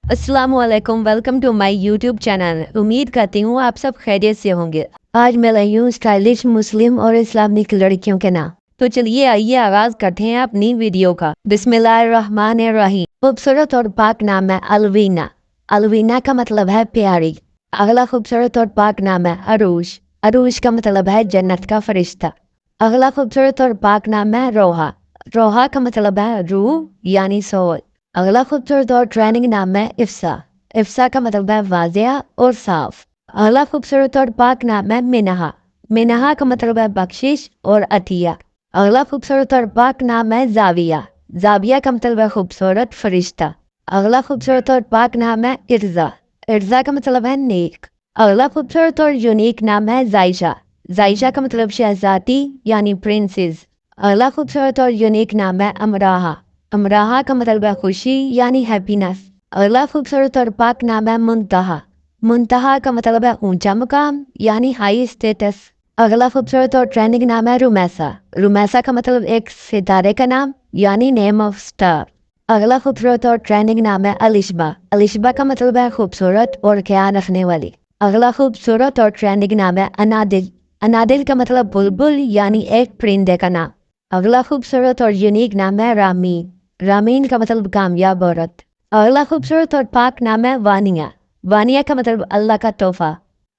अस्सलामुअलैकुम, welcome to my YouTube channel. उम्मीद करती हूँ आप सब खैरियत से होंगे। आज मैं लाई हूँ स्टाइलिश मुस्लिम और इस्लामिक लड़कियों के नाम। तो चलिए आइए आगाज करते हैं अपनी वीडियो का। बिस्मिल्लाहिर्रहमानिर्रहीम। खूबसूरत और पाक नाम है अलवीना। अलवीना का मतलब है प्यारी। अगला खूबसूरत और पाक नाम है अरूश। अरूश का मतलब है जन्नत का फरिश्ता। अगला खूबसूरत और पाक नाम है रोहा। रोहा का मतलब है रूह यानी सोल। अगला खूबसूरत और ट्रेंडिंग नाम है इफ्सा। इफ्सा का मतलब है वाजिया और साफ। अगला खूबसूरत और पाक नाम है मिनहा। मिनहा का मतलब है बख्शिश और अतिया। अगला खूबसूरत और पाक नाम है जाविया। जाविया का मतलब है खूबसूरत फरिश्ता। अगला खूबसूरत और पाक नाम है इर्जा। इर्जा का मतलब है नेक। अगला खूबसूरत और यूनिक नाम है जायशा। जायशा का मतलब शहजादी यानी प्रिंसेस। अगला खूबसूरत और यूनिक नाम है अमराहा। अमराहा का मतलब है खुशी यानी हैप्पीनेस। अगला खूबसूरत और पाक नाम है मुंतहा। मुंतहा का मतलब है ऊंचा मुकाम यानी हाई स्टेटस। अगला खूबसूरत और ट्रेंडिंग नाम है रुमैसा। रुमैसा का मतलब एक सितारे का नाम यानी नेम ऑफ स्टार। अगला खूबसूरत और ट्रेंडिंग नाम है अलिशबा। अलिशबा का मतलब है खूबसूरत और ख्याल रखने वाली। अगला खूबसूरत और ट्रेंडिंग नाम है अनादिल। अनादिल का मतलब बुलबुल यानी एक परिंदे का नाम। अगला खूबसूरत और यूनिक नाम है रामीन। रामीन का मतलब कामयाब औरत। अगला खूबसूरत और पाक नाम है वानिया। वानिया का मतलब अल्लाह का तोहफा।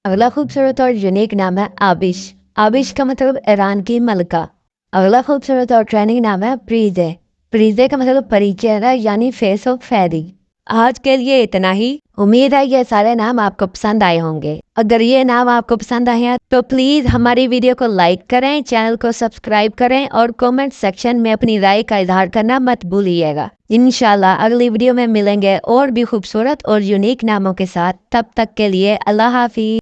अगला खूबसूरत और यूनिक नाम है आबिश। आबिश का मतलब ईरान की मलका। अगला खूबसूरत और ट्रेंडिंग नाम है प्रीजे। प्रीजे का मतलब परिचय यानी फेस ऑफ फेरी। आज के लिए इतना ही। उम्मीद है ये सारे नाम आपको पसंद आए होंगे। अगर ये नाम आपको पसंद आए हैं तो प्लीज हमारी वीडियो को लाइक करें, चैनल को सब्सक्राइब करें और कमेंट सेक्शन में अपनी राय का इजहार करना मत भूलिएगा। इंशाल्लाह अगली वीडियो में मिलेंगे और भी खूबसूरत और यूनिक नामों के साथ। तब तक के लिए अल्लाह हाफिज।